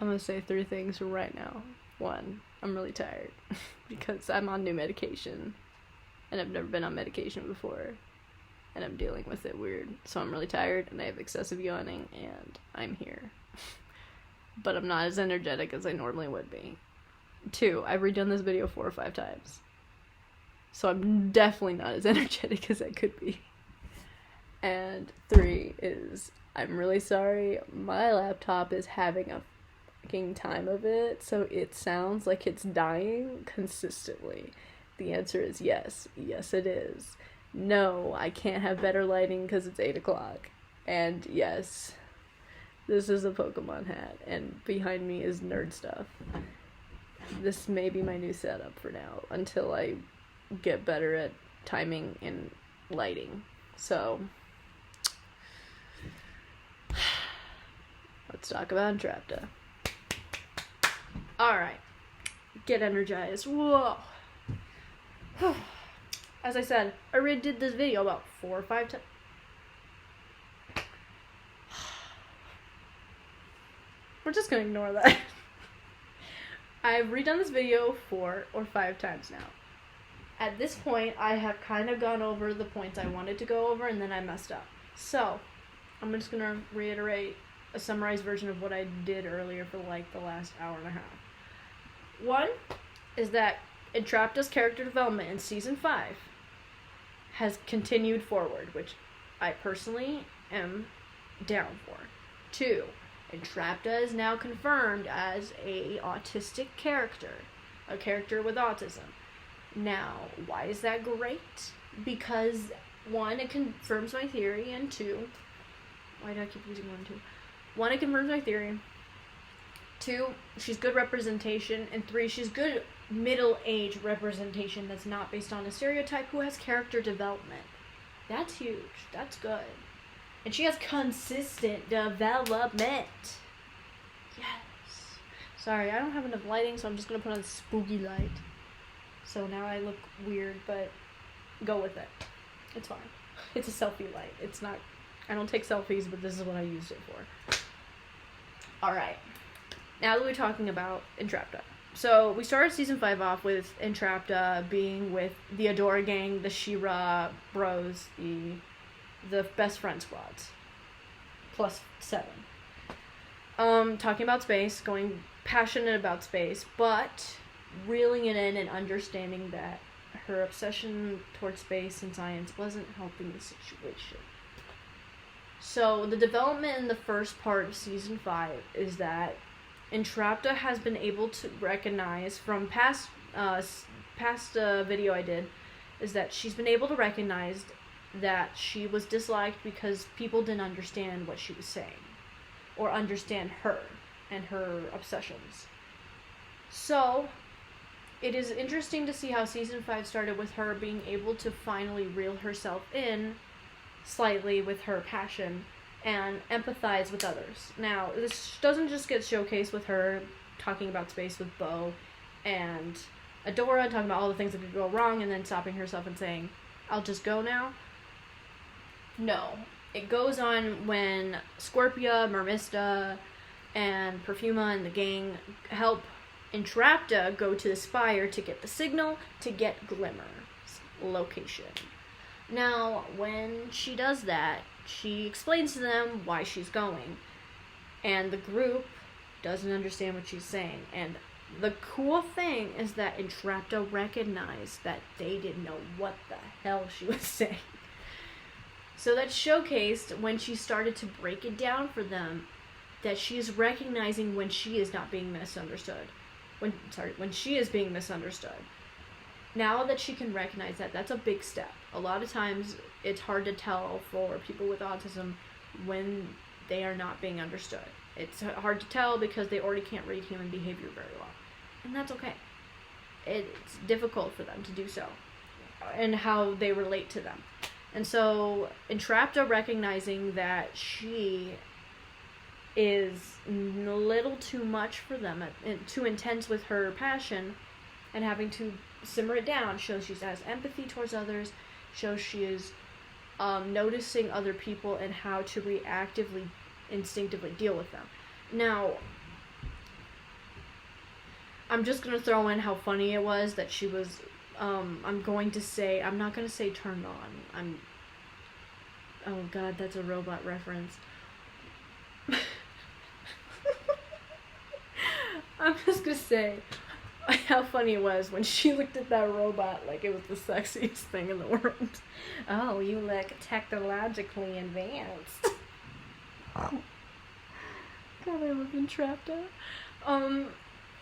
I'm gonna say 3 things right now. 1, I'm really tired because I'm on new medication and I've never been on medication before and I'm dealing with it weird. So I'm really tired and I have excessive yawning and I'm here. But I'm not as energetic as I normally would be. 2, I've redone this video 4 or 5 times. So I'm definitely not as energetic as I could be. And 3 is, I'm really sorry, my laptop is having a fucking time of it, so it sounds like it's dying consistently. The answer is yes. Yes, it is. No, I can't have better lighting because it's 8 o'clock. And yes, this is a Pokemon hat, and behind me is nerd stuff. This may be my new setup for now, until I get better at timing and lighting. So, let's talk about Entrapta. Alright, get energized. Whoa! As I said, I already did this video about 4 or 5 times. We're just gonna ignore that. I've redone this video 4 or 5 times now. At this point, I have kind of gone over the points I wanted to go over, and then I messed up. So, I'm just gonna reiterate a summarized version of what I did earlier for like the last hour and a half. 1 is that Entrapta's character development in Season 5 has continued forward, which I personally am down for. 2, Entrapta is now confirmed as a autistic character, a character with autism. Now, why is that great? Because 1, it confirms my theory, and 2, why do I keep using 1 and 2? 1, it confirms my theory. 2, she's good representation, and 3, she's good middle-age representation that's not based on a stereotype, who has character development. That's huge. That's good. And she has consistent development. Yes. Sorry, I don't have enough lighting, so I'm just gonna put on a spooky light. So now I look weird, but go with it. It's fine. It's a selfie light. It's not, I don't take selfies, but this is what I used it for. Alright. Now that we're talking about Entrapta. So, we started Season 5 off with Entrapta being with the Adora gang, the She-Ra bros, the best friend squads. Plus 7. Talking about space, going passionate about space, but reeling it in and understanding that her obsession towards space and science wasn't helping the situation. So, the development in the first part of Season 5 is that Entrapta has been able to recognize from past video I did, is that she's been able to recognize that she was disliked because people didn't understand what she was saying, or understand her and her obsessions. So, it is interesting to see how Season 5 started with her being able to finally reel herself in slightly with her passion and empathize with others. Now, this doesn't just get showcased with her talking about space with Bo and Adora, talking about all the things that could go wrong, and then stopping herself and saying, I'll just go now. No. It goes on when Scorpia, Mermista, and Perfuma and the gang help Entrapta go to the Spire to get the signal to get Glimmer's location. Now, when she does that, she explains to them why she's going, and the group doesn't understand what she's saying. And the cool thing is that Entrapta recognized that they didn't know what the hell she was saying. So that's showcased when she started to break it down for them, that she is recognizing when she is not being misunderstood. When she is being misunderstood. Now that she can recognize that, that's a big step. A lot of times, it's hard to tell for people with autism when they are not being understood. It's hard to tell because they already can't read human behavior very well. And that's okay. It's difficult for them to do so, and how they relate to them. And so, Entrapta recognizing that she is a little too much for them, too intense with her passion, and having to simmer it down, shows she has empathy towards others, shows she is noticing other people and how to reactively, instinctively deal with them. Now, I'm just gonna throw in how funny it was that she was, I'm not gonna say turned on. Oh god, that's a robot reference. I'm just gonna say how funny it was when she looked at that robot like it was the sexiest thing in the world. Oh, you look technologically advanced. God, I love Entrapta.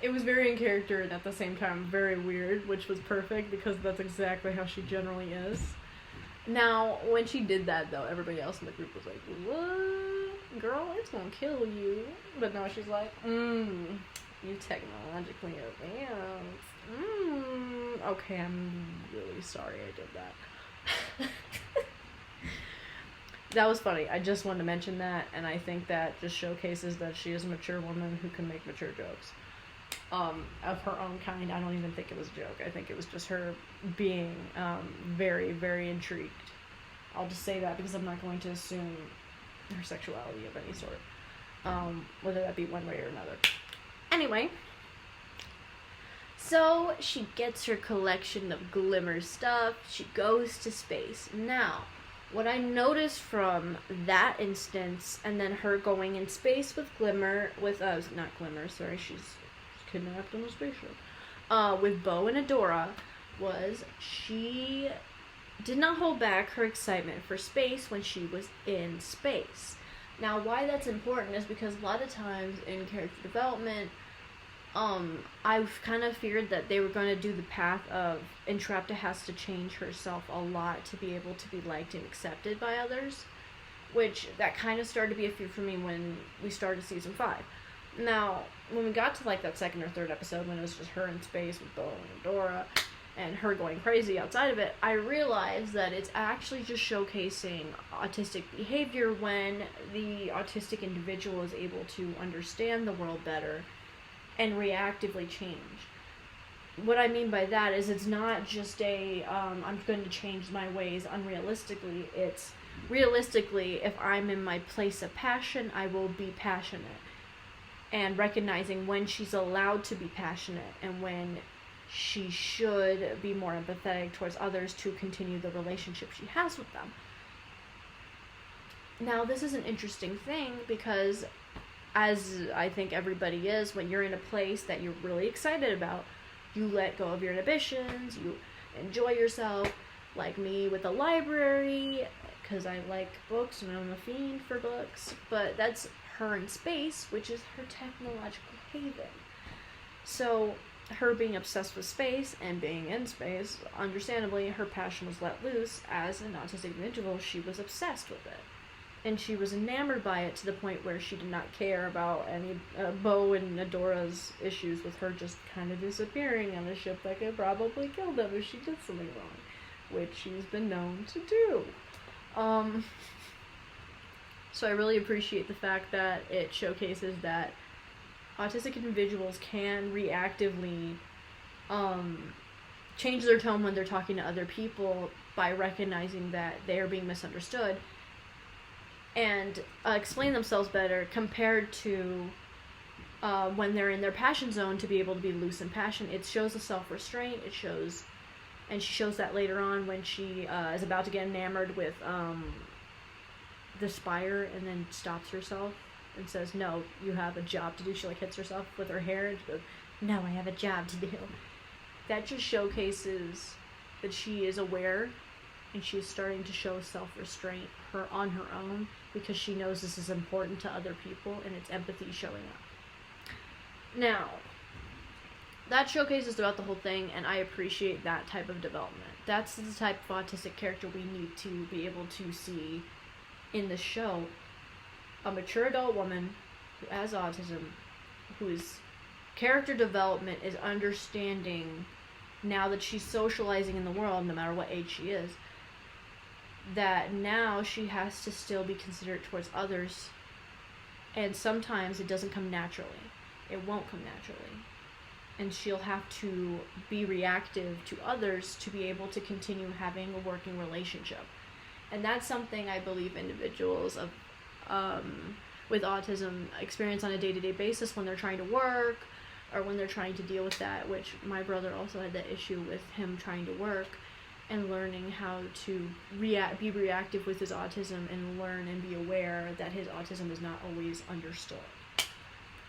It was very in character and at the same time very weird, which was perfect because that's exactly how she generally is. Now, when she did that, though, everybody else in the group was like, what? Girl, it's gonna kill you. But no, she's like, you technologically advanced. Okay, I'm really sorry I did that. That was funny. I just wanted to mention that, and I think that just showcases that she is a mature woman who can make mature jokes. Of her own kind. I don't even think it was a joke. I think it was just her being very, very intrigued. I'll just say that because I'm not going to assume her sexuality of any sort, whether that be one way or another. Anyway, so she gets her collection of Glimmer stuff. She goes to space. Now, what I noticed from that instance, and then her going in space with Glimmer, not Glimmer, sorry, she's kidnapped on a spaceship, with Bo and Adora, was she did not hold back her excitement for space when she was in space. Now, why that's important is because a lot of times in character development, I've kind of feared that they were going to do the path of Entrapta has to change herself a lot to be able to be liked and accepted by others, which that kind of started to be a fear for me when we started season 5. Now, when we got to like that second or third episode when it was just her in space with Bo and Adora and her going crazy outside of it, I realized that it's actually just showcasing autistic behavior when the autistic individual is able to understand the world better and reactively change. What I mean by that is it's not just I'm going to change my ways unrealistically. It's realistically, if I'm in my place of passion, I will be passionate. And recognizing when she's allowed to be passionate and when she should be more empathetic towards others to continue the relationship she has with them. Now, this is an interesting thing because, as I think everybody is, when you're in a place that you're really excited about, you let go of your inhibitions, you enjoy yourself, like me with the library, because I like books and I'm a fiend for books, but that's her in space, which is her technological haven. So, her being obsessed with space and being in space, understandably, her passion was let loose. As an autistic individual, she was obsessed with it. And she was enamored by it to the point where she did not care about any Bo and Adora's issues with her just kind of disappearing on a ship that could probably kill them if she did something wrong, which she's been known to do. So I really appreciate the fact that it showcases that autistic individuals can reactively change their tone when they're talking to other people by recognizing that they are being misunderstood and explain themselves better compared to when they're in their passion zone to be able to be loose in passion. It shows a self-restraint. And she shows that later on when she is about to get enamored with the spire and then stops herself and says, no, you have a job to do. She hits herself with her hair and she goes, no, I have a job to do. That just showcases that she is aware and she is starting to show self-restraint on her own because she knows this is important to other people and it's empathy showing up. Now, that showcases throughout the whole thing, and I appreciate that type of development. That's the type of autistic character we need to be able to see in the show. A mature adult woman who has autism, whose character development is understanding now that she's socializing in the world, no matter what age she is, that now she has to still be considerate towards others, and sometimes it doesn't come naturally. It won't come naturally. And she'll have to be reactive to others to be able to continue having a working relationship. And that's something I believe individuals with autism experience on a day-to-day basis when they're trying to work, or when they're trying to deal with that, which my brother also had that issue with him trying to work and learning how to be reactive with his autism and learn and be aware that his autism is not always understood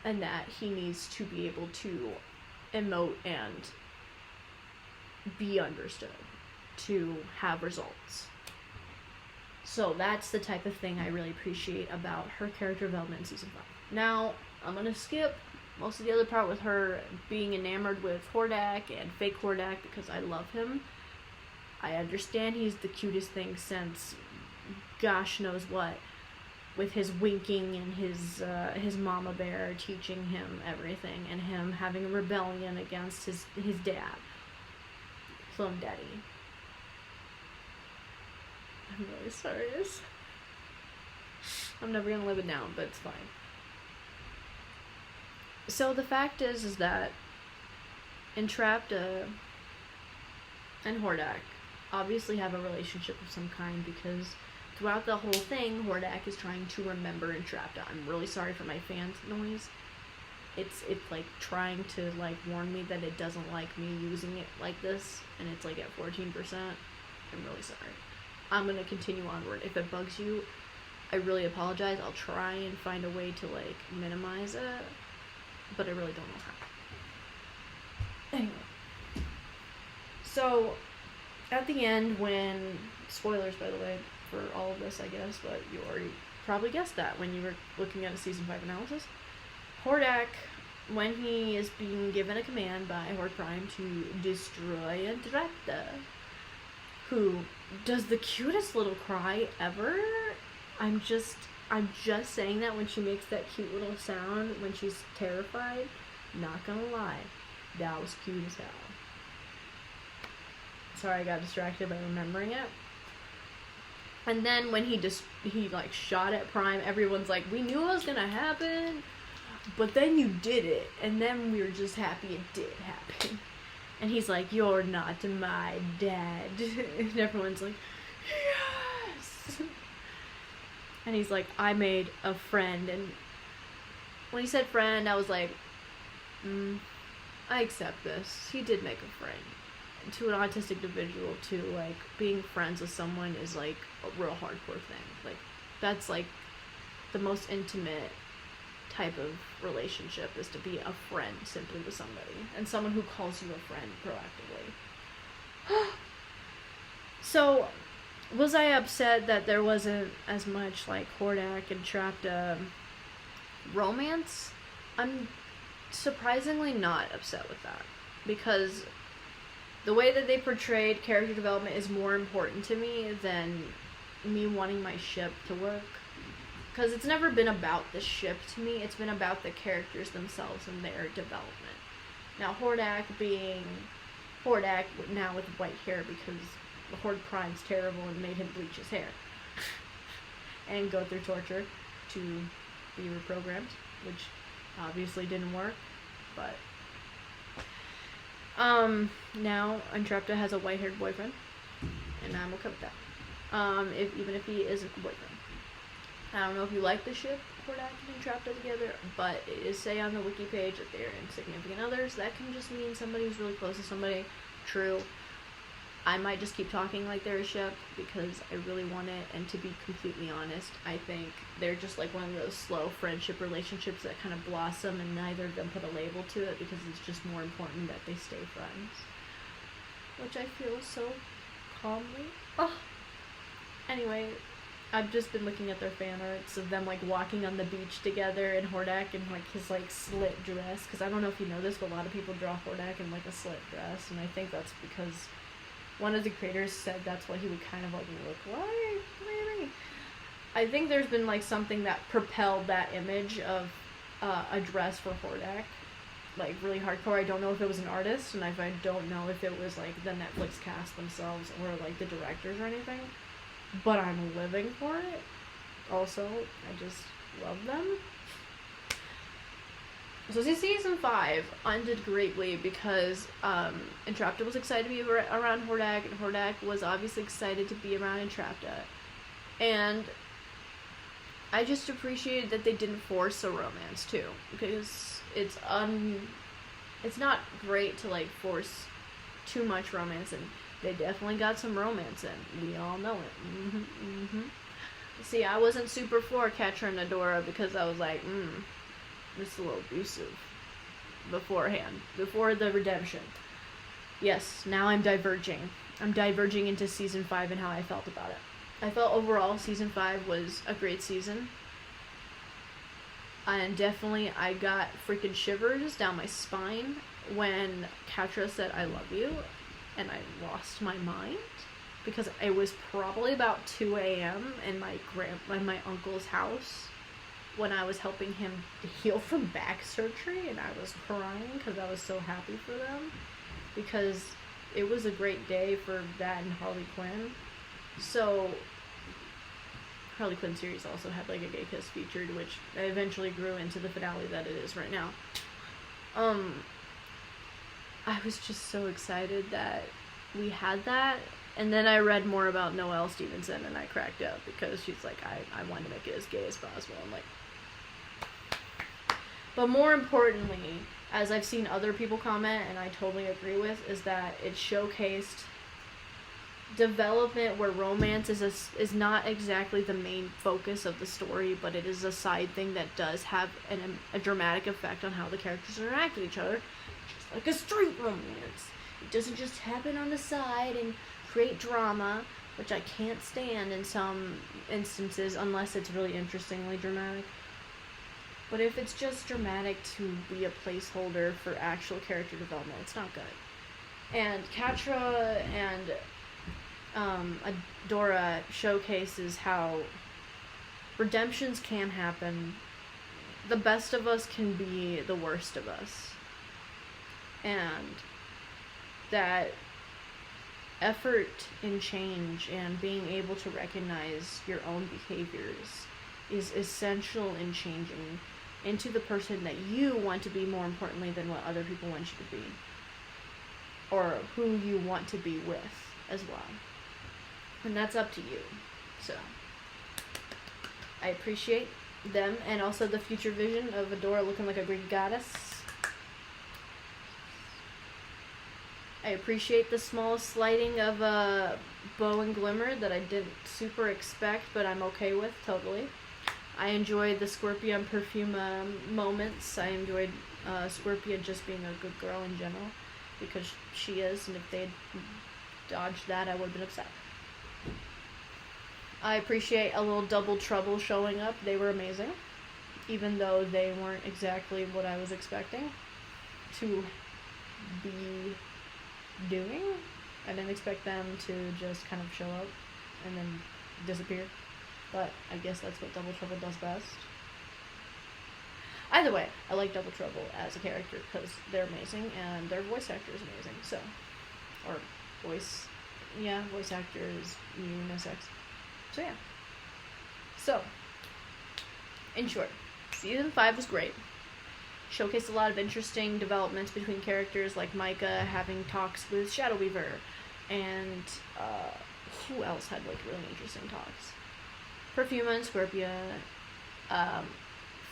and that he needs to be able to emote and be understood to have results. So that's the type of thing I really appreciate about her character development in season 5. Now, I'm going to skip most of the other part with her being enamored with Hordak and fake Hordak because I love him. I understand he's the cutest thing since gosh knows what, with his winking and his mama bear teaching him everything and him having a rebellion against his dad, clone daddy. I'm really sorry. I'm never gonna live it down, but it's fine. So the fact is that Entrapta and Hordak obviously have a relationship of some kind because throughout the whole thing, Hordak is trying to remember Entrapta. I'm really sorry for my fans noise. It's like trying to like warn me that it doesn't like me using it like this, and it's like at 14%. I'm really sorry. I'm gonna continue onward. If it bugs you, I really apologize. I'll try and find a way to like minimize it, but I really don't know how. Anyway, so at the end, when spoilers by the way for all of this, I guess, but you already probably guessed that when you were looking at a season 5 analysis, Hordak, when he is being given a command by Horde Prime to destroy Entrapta, who does the cutest little cry ever. I'm just saying that when she makes that cute little sound when she's terrified. Not gonna lie, that was cute as hell. Sorry, I got distracted by remembering it. And then when he like shot at Prime, everyone's like, we knew it was gonna happen, but then you did it, and then we were just happy it did happen. And he's like, you're not my dad. And everyone's like, yes! And he's like, I made a friend. And when he said friend, I was like, I accept this. He did make a friend. To an autistic individual, too, like, being friends with someone is, like, a real hardcore thing. Like, that's, like, the most intimate type of relationship is to be a friend simply with somebody, and someone who calls you a friend proactively. So, was I upset that there wasn't as much, like, Hordak and Entrapta romance? I'm surprisingly not upset with that, because the way that they portrayed character development is more important to me than me wanting my ship to work. Because it's never been about the ship to me, it's been about the characters themselves and their development. Now, Hordak being Hordak now with white hair because the Horde Prime's terrible and made him bleach his hair. And go through torture to be reprogrammed, which obviously didn't work, but now Entrapta has a white-haired boyfriend, and I'm okay with that. Even if he isn't a boyfriend. I don't know if you like the ship, Hordak and Entrapta together, but it is say on the wiki page that they're insignificant others. That can just mean somebody who's really close to somebody. True. I might just keep talking like they're a ship because I really want it, and to be completely honest, I think they're just like one of those slow friendship relationships that kind of blossom and neither of them put a label to it because it's just more important that they stay friends. Which I feel so calmly. Oh. Anyway, I've just been looking at their fan arts of them like walking on the beach together and Hordak in like his like slit dress, because I don't know if you know this, but a lot of people draw Hordak in like a slit dress, and I think that's because one of the creators said that's what he would kind of like look like, maybe. I think there's been like something that propelled that image of a dress for Hordak, like really hardcore. I don't know if it was an artist, and I don't know if it was like the Netflix cast themselves or like the directors or anything, but I'm living for it. Also, I just love them. So season 5 ended greatly because Entrapta was excited to be around Hordak, and Hordak was obviously excited to be around Entrapta. And I just appreciated that they didn't force a romance too, because it's it's not great to like force too much romance, and they definitely got some romance in. We all know it. See, I wasn't super for Catra and Adora because I was like, this is a little abusive beforehand, before the redemption. Yes, now I'm diverging. I'm diverging into season 5 and how I felt about it. I felt overall season 5 was a great season. And definitely I got freaking shivers down my spine when Catra said I love you, and I lost my mind because it was probably about 2 a.m. in my uncle's house when I was helping him heal from back surgery, and I was crying because I was so happy for them, because it was a great day for that and Harley Quinn. So Harley Quinn series also had like a gay kiss featured, which eventually grew into the finale that it is right now. I was just so excited that we had that, and then I read more about Noelle Stevenson and I cracked up because she's like, I wanted to make it as gay as possible. I'm like, but more importantly, as I've seen other people comment, and I totally agree with, is that it showcased development where romance is not exactly the main focus of the story, but it is a side thing that does have a dramatic effect on how the characters interact with each other, just like a street romance. It doesn't just happen on the side and create drama, which I can't stand in some instances unless it's really interestingly dramatic. But if it's just dramatic to be a placeholder for actual character development, it's not good. And Catra and Adora showcases how redemptions can happen. The best of us can be the worst of us. And that effort in change and being able to recognize your own behaviors is essential in changing into the person that you want to be, more importantly than what other people want you to be, or who you want to be with as well. And that's up to you. So I appreciate them, and also the future vision of Adora looking like a Greek goddess. I appreciate the small slighting of Bow and Glimmer that I didn't super expect, but I'm okay with totally. I enjoyed the Scorpion perfume moments. I enjoyed Scorpion just being a good girl in general, because she is, and if they'd dodged that, I would have been upset. I appreciate a little Double Trouble showing up. They were amazing, even though they weren't exactly what I was expecting to be doing. I didn't expect them to just kind of show up and then disappear, but I guess that's what Double Trouble does best. Either way, I like Double Trouble as a character because they're amazing and their voice actor is amazing. So, or voice actor is unisex. So yeah. So, in short, season 5 was great. Showcased a lot of interesting developments between characters, like Micah having talks with Shadow Weaver, and who else had like really interesting talks? Perfuma and Scorpia.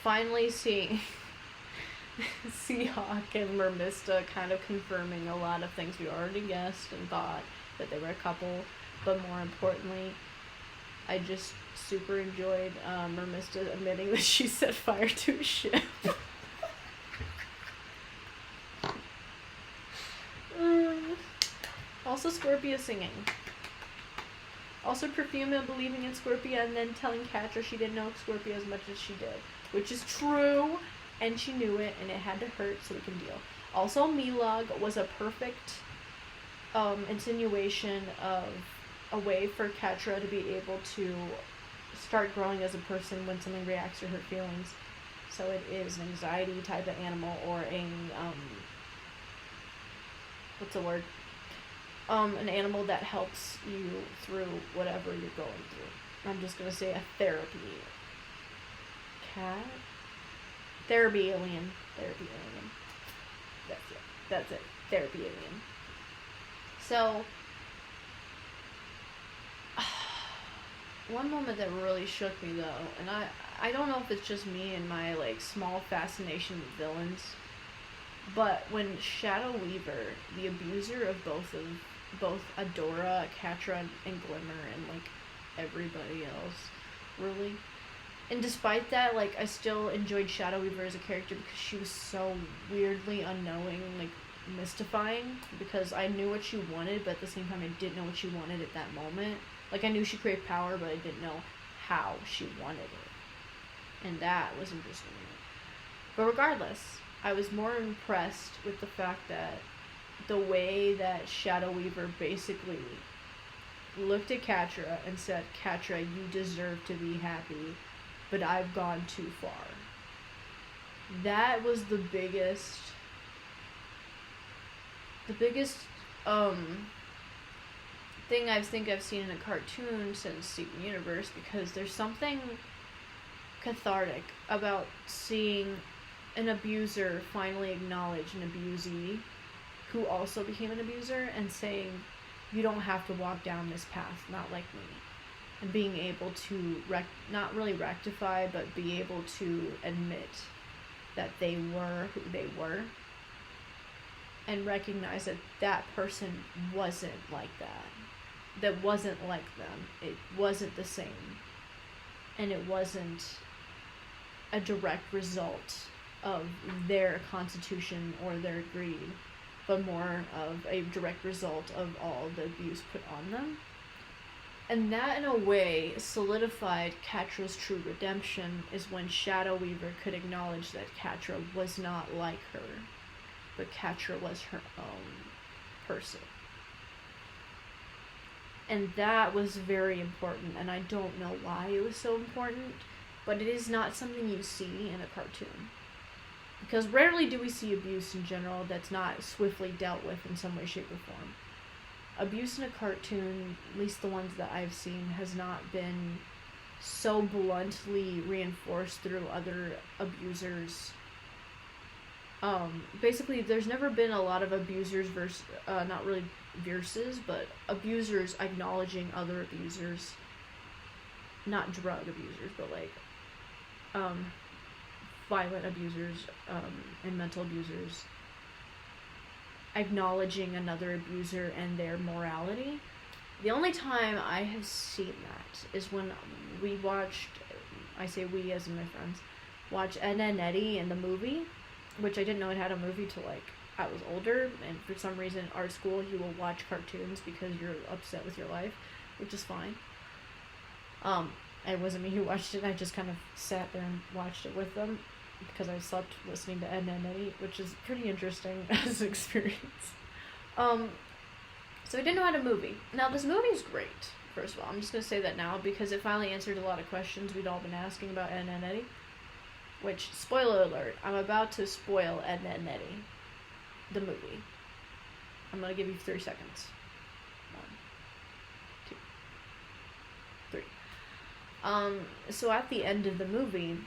Finally seeing Seahawk and Mermista kind of confirming a lot of things we already guessed and thought that they were a couple, but more importantly, I just super enjoyed Mermista admitting that she set fire to a ship. Also Scorpia singing. Also Perfuma believing in Scorpia and then telling Catra she didn't know Scorpia as much as she did. Which is true, and she knew it, and it had to hurt so we can deal. Also, Milog was a perfect insinuation of a way for Catra to be able to start growing as a person when something reacts to her feelings. So it is an anxiety type of animal, or a, what's the word? An animal that helps you through whatever you're going through. I'm just going to say a therapy cat? Therapy alien. That's it. Therapy alien. So, one moment that really shook me though, and I don't know if it's just me and my like small fascination with villains, But when Shadow Weaver, the abuser of both Adora, Catra, and Glimmer, and like everybody else, really. And despite that, like, I still enjoyed Shadow Weaver as a character because she was so weirdly unknowing, like, mystifying, because I knew what she wanted, but at the same time I didn't know what she wanted at that moment. Like, I knew she craved power, but I didn't know how she wanted it. And that was interesting. But regardless, I was more impressed with the fact that the way that Shadow Weaver basically looked at Catra and said, Catra, you deserve to be happy, but I've gone too far. That was the biggest thing I think I've seen in a cartoon since Steven Universe, because there's something cathartic about seeing an abuser finally acknowledge an abusee who also became an abuser and saying, you don't have to walk down this path, not like me. And being able to not really rectify, but be able to admit that they were who they were, and recognize that that person wasn't like that wasn't like them, it wasn't the same, and it wasn't a direct result of their constitution or their greed, but more of a direct result of all the abuse put on them. And that, in a way, solidified Catra's true redemption, is when Shadow Weaver could acknowledge that Catra was not like her, but Catra was her own person. And that was very important, and I don't know why it was so important, but it is not something you see in a cartoon. Because rarely do we see abuse in general that's not swiftly dealt with in some way, shape, or form. Abuse in a cartoon, at least the ones that I've seen, has not been so bluntly reinforced through other abusers. Basically, there's never been a lot of abusers not really versus, but abusers acknowledging other abusers. Not drug abusers, but like, violent abusers, and mental abusers. Acknowledging another abuser and their morality. The only time I have seen that is when we watched, I say we as in my friends, watched Edna and Eddie in the movie, which I didn't know it had a movie till like I was older, and for some reason art school you will watch cartoons because you're upset with your life, which is fine. It wasn't me who watched it, I just kind of sat there and watched it with them, because I slept listening to Edna and Eddie, which is pretty interesting as an experience. So I didn't know how to movie. Now, this movie is great, first of all. I'm just going to say that now, because it finally answered a lot of questions we'd all been asking about Edna and Eddie. Which, spoiler alert, I'm about to spoil Edna and Eddie, the movie. I'm going to give you 3 seconds. 1, 2, 3. So at the end of the movie,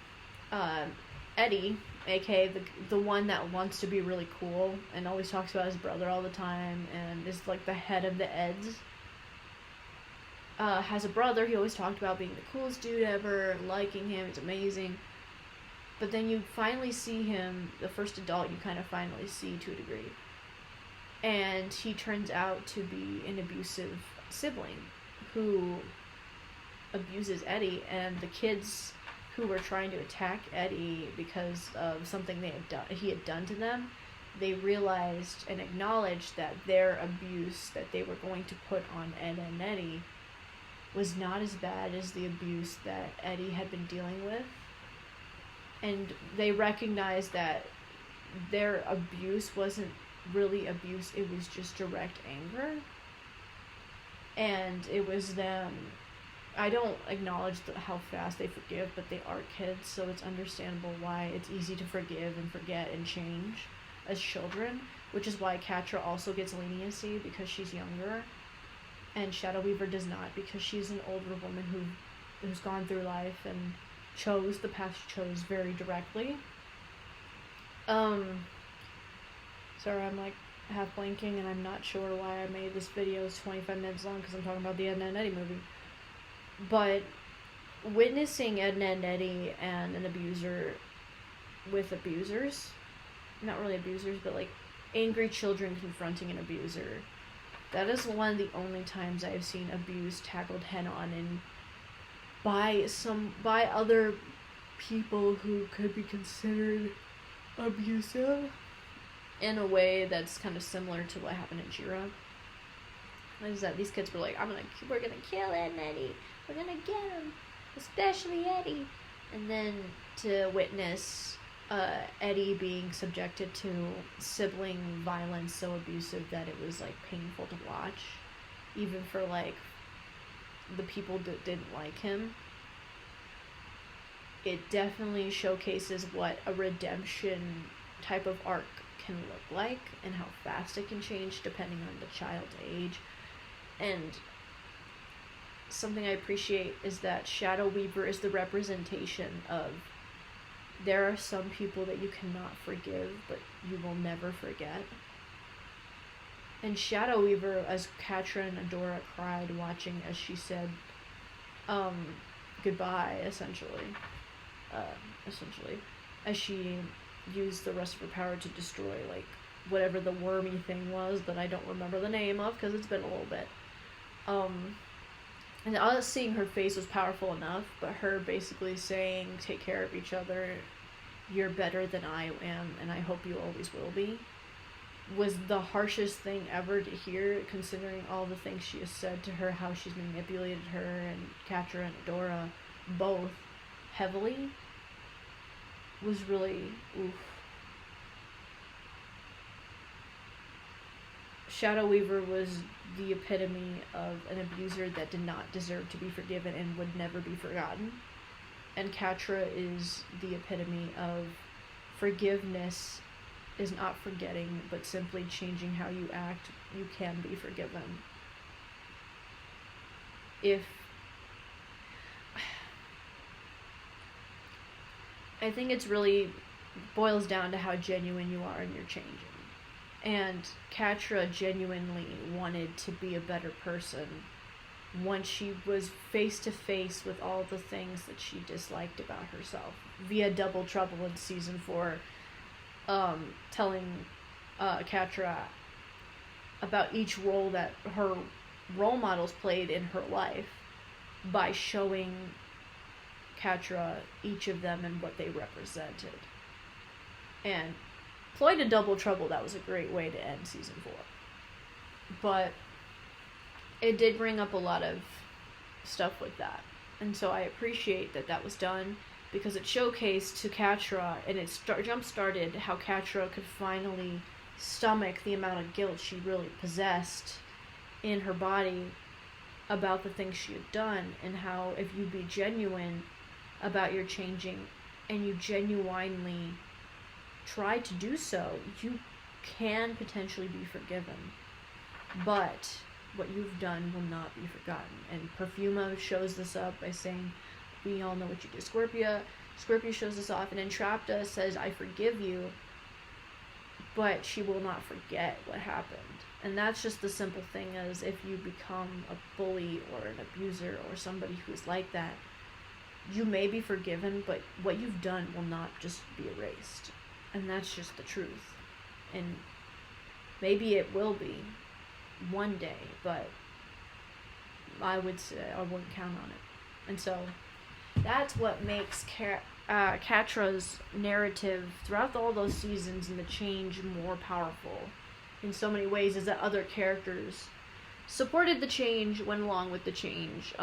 Eddie, aka the one that wants to be really cool and always talks about his brother all the time and is like the head of the Eds, has a brother. He always talked about being the coolest dude ever, liking him, it's amazing. But then you finally see him, the first adult you kind of finally see to a degree, and he turns out to be an abusive sibling who abuses Eddie, and the kids who were trying to attack Eddie because of something he had done to them, they realized and acknowledged that their abuse that they were going to put on Ed and Eddie was not as bad as the abuse that Eddie had been dealing with. And they recognized that their abuse wasn't really abuse, it was just direct anger. And it was them. I don't acknowledge how fast they forgive, but they are kids, so it's understandable why it's easy to forgive and forget and change as children, which is why Catra also gets leniency because she's younger, and Shadow Weaver does not because she's an older woman who's gone through life and chose the path she chose very directly. Sorry, I'm like half blinking and I'm not sure why I made this video 25 minutes long because I'm talking about the Edna and Eddie movie. But witnessing Edna and Eddie and an abuser with abusers not really abusers, but like angry children confronting an abuser. That is one of the only times I have seen abuse tackled head on, and by other people who could be considered abusive, in a way that's kind of similar to what happened in Jira. Is that these kids were like, we're gonna kill Ed and Eddie, we're gonna get him, especially Eddie. And then to witness Eddie being subjected to sibling violence so abusive that it was like painful to watch, even for like the people that didn't like him. It definitely showcases what a redemption type of arc can look like and how fast it can change depending on the child's age. And something I appreciate is that Shadow Weaver is the representation of, there are some people that you cannot forgive, but you will never forget. And Shadow Weaver, as Catra and Adora cried watching as she said goodbye, essentially, as she used the rest of her power to destroy, like, whatever the wormy thing was that I don't remember the name of because it's been a little bit. And us seeing her face was powerful enough, but her basically saying, take care of each other, you're better than I am, and I hope you always will be, was the harshest thing ever to hear, considering all the things she has said to her, how she's manipulated her and Catra and Adora both heavily, was really, oof. Shadow Weaver was the epitome of an abuser that did not deserve to be forgiven and would never be forgotten. And Catra is the epitome of forgiveness is not forgetting, but simply changing how you act. You can be forgiven. I think it's really boils down to how genuine you are in your changing. And Catra genuinely wanted to be a better person once she was face to face with all the things that she disliked about herself via Double Trouble in season 4, telling Catra about each role that her role models played in her life by showing Catra each of them and what they represented. And Floyd and Double Trouble, that was a great way to end season 4. But it did bring up a lot of stuff with that. And so I appreciate that that was done, because it showcased to Catra, and it jump-started how Catra could finally stomach the amount of guilt she really possessed in her body about the things she had done, and how if you be genuine about your changing and you genuinely try to do so, you can potentially be forgiven. But what you've done will not be forgotten. And Perfuma shows this up by saying, we all know what you did, Scorpia. Scorpia shows this off, and Entrapta says, I forgive you, but she will not forget what happened. And that's just the simple thing, is if you become a bully or an abuser or somebody who's like that, you may be forgiven, but what you've done will not just be erased. And that's just the truth. And maybe it will be one day, but I would say I wouldn't count on it. And so that's what makes Catra's narrative throughout all those seasons and the change more powerful in so many ways, is that other characters supported the change, went along with the change,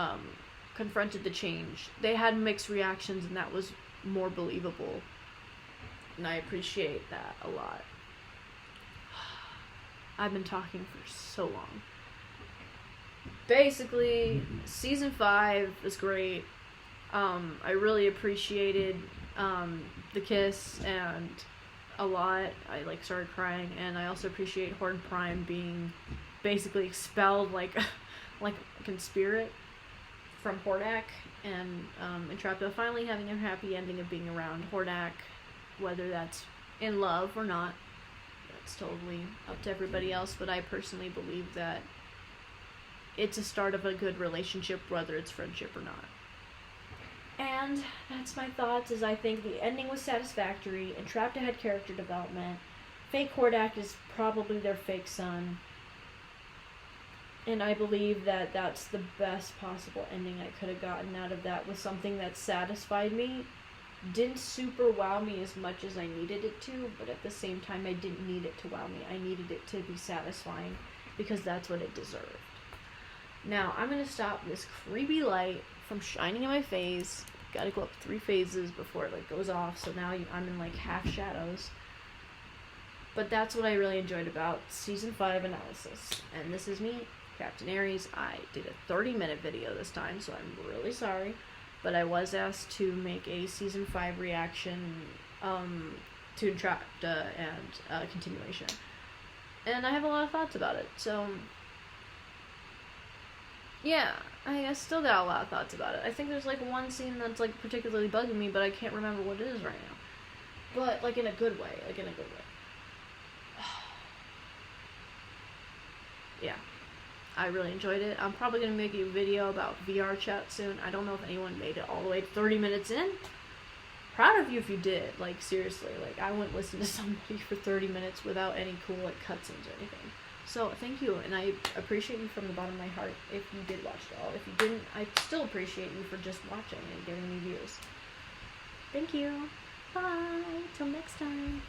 confronted the change. They had mixed reactions, and that was more believable. And I appreciate that a lot. I've been talking for so long. Basically, season 5 was great. I really appreciated the kiss and a lot. I started crying, and I also appreciate Horde Prime being basically expelled like in spirit from Hordak, and Entrapta finally having a happy ending of being around Hordak, whether that's in love or not. That's totally up to everybody else, but I personally believe that it's a start of a good relationship, whether it's friendship or not. And that's my thoughts, is I think the ending was satisfactory. Entrapta had character development. fake Hordak is probably their fake son. And I believe that that's the best possible ending I could have gotten out of that, with something that satisfied me. Didn't super wow me as much as I needed it to, but at the same time I didn't need it to wow me. I needed it to be satisfying, because that's what it deserved. Now, I'm going to stop this creepy light from shining in my face. Gotta go up 3 phases before it, like, goes off, so now I'm in, like, half shadows. But that's what I really enjoyed about Season 5 analysis. And this is me, Captain Aries. I did a 30-minute video this time, so I'm really sorry. But I was asked to make a Season 5 reaction to Entrapta and continuation. And I have a lot of thoughts about it, so... yeah, I still got a lot of thoughts about it. I think there's, like, one scene that's, like, particularly bugging me, but I can't remember what it is right now. But, like, in a good way. Yeah. I really enjoyed it. I'm probably going to make a video about VR chat soon. I don't know if anyone made it all the way to 30 minutes in. Proud of you if you did. Like, seriously. Like, I wouldn't listen to somebody for 30 minutes without any cool, like, cutscenes or anything. So, thank you, and I appreciate you from the bottom of my heart if you did watch it all. If you didn't, I still appreciate you for just watching and giving me views. Thank you. Bye. Till next time.